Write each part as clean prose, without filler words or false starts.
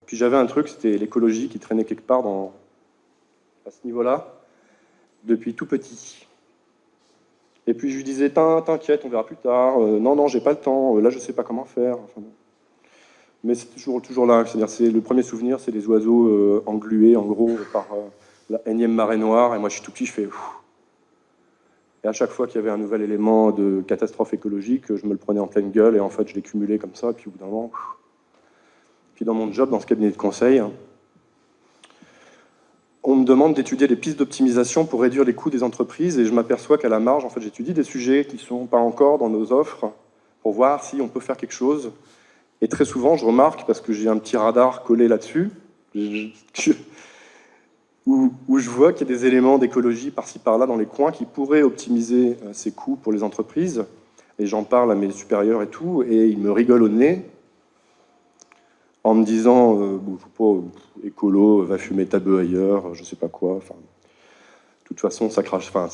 Puis j'avais un truc, c'était l'écologie qui traînait quelque part à ce niveau-là, depuis tout petit. Et puis je lui disais, t'inquiète, on verra plus tard. Non, non, j'ai pas le temps. Là, je sais pas comment faire. Enfin, bon. Mais c'est toujours là. C'est-à-dire, c'est le premier souvenir, c'est des oiseaux englués, en gros, par la énième marée noire. Et moi, je suis tout petit, je fais. Ouf. Et à chaque fois qu'il y avait un nouvel élément de catastrophe écologique, je me le prenais en pleine gueule. Et en fait, je l'ai cumulé comme ça. Et puis au bout d'un moment. Puis dans mon job, dans ce cabinet de conseil, on me demande d'étudier des pistes d'optimisation pour réduire les coûts des entreprises et je m'aperçois qu'à la marge, en fait, j'étudie des sujets qui ne sont pas encore dans nos offres pour voir si on peut faire quelque chose. Et très souvent, je remarque, parce que j'ai un petit radar collé là-dessus, où je vois qu'il y a des éléments d'écologie par-ci par-là dans les coins qui pourraient optimiser ces coûts pour les entreprises. Et j'en parle à mes supérieurs et tout, et ils me rigolent au nez en me disant bon, faut pas, écolo, va fumer ta bœuf ailleurs, je sais pas quoi. Enfin, de toute façon, ça crache. Enfin,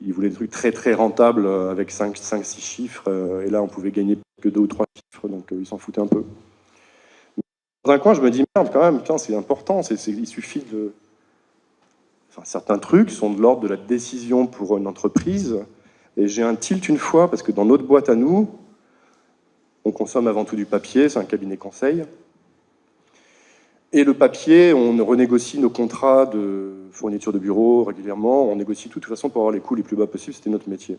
ils voulaient des trucs très très rentables avec 5-6 chiffres, et là on pouvait gagner que 2 ou 3 chiffres, donc ils s'en foutaient un peu. Dans un coin, je me dis merde, quand même, c'est important, il suffit de. Enfin, certains trucs sont de l'ordre de la décision pour une entreprise, et j'ai un tilt une fois, parce que dans notre boîte à nous, on consomme avant tout du papier, c'est un cabinet conseil. Et le papier, on renégocie nos contrats de fourniture de bureau régulièrement, on négocie tout de toute façon pour avoir les coûts les plus bas possibles, c'était notre métier.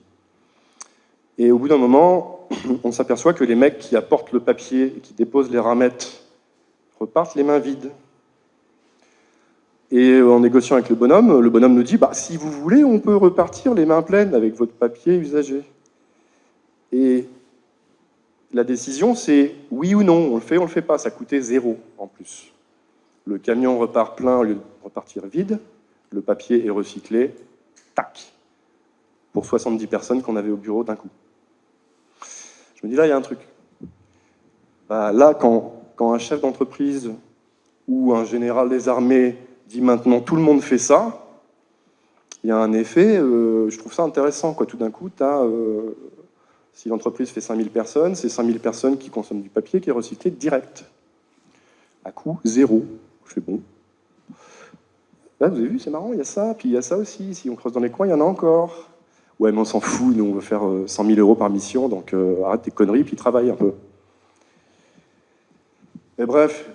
Et au bout d'un moment, on s'aperçoit que les mecs qui apportent le papier et qui déposent les ramettes repartent les mains vides. Et en négociant avec le bonhomme nous dit bah, si vous voulez, on peut repartir les mains pleines avec votre papier usagé. Et la décision, c'est oui ou non, on le fait pas, ça coûtait 0 en plus. Le camion repart plein au lieu de repartir vide, le papier est recyclé, tac, pour 70 personnes qu'on avait au bureau d'un coup. Je me dis là, il y a un truc. Bah, là, quand un chef d'entreprise ou un général des armées dit maintenant tout le monde fait ça, il y a un effet, je trouve ça intéressant. Quoi. Tout d'un coup, si l'entreprise fait 5000 personnes, c'est 5000 personnes qui consomment du papier qui est recyclé direct, à coût 0. Je fais bon. Là, vous avez vu, c'est marrant, il y a ça, puis il y a ça aussi. Si on creuse dans les coins, il y en a encore. Ouais, mais on s'en fout, nous, on veut faire 100 000 euros par mission, donc arrête tes conneries, puis travaille un peu. Et bref,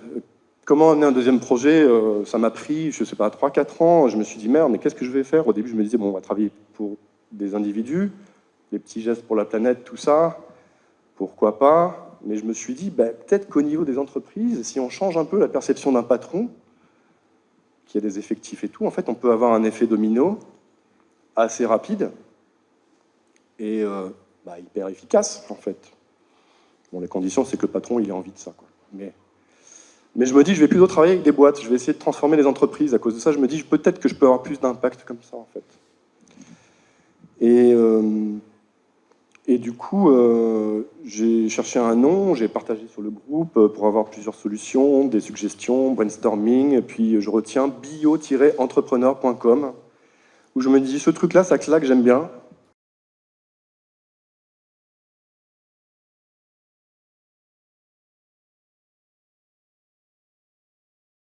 comment amener un deuxième projet ça m'a pris, je sais pas, 3-4 ans. Je me suis dit, merde, mais qu'est-ce que je vais faire? Au début, je me disais, bon, on va travailler pour des individus, les petits gestes pour la planète, tout ça, pourquoi pas? Mais je me suis dit, bah, peut-être qu'au niveau des entreprises, si on change un peu la perception d'un patron, qui a des effectifs et tout, en fait, on peut avoir un effet domino assez rapide et hyper efficace, en fait. Bon, les conditions, c'est que le patron, il ait envie de ça, quoi. Mais je me dis, je vais plutôt travailler avec des boîtes, je vais essayer de transformer les entreprises. À cause de ça, je me dis, peut-être que je peux avoir plus d'impact comme ça, en fait. Et du coup, j'ai cherché un nom, j'ai partagé sur le groupe pour avoir plusieurs solutions, des suggestions, brainstorming, et puis je retiens bio-entrepreneur.com, où je me dis, ce truc-là, ça claque, j'aime bien,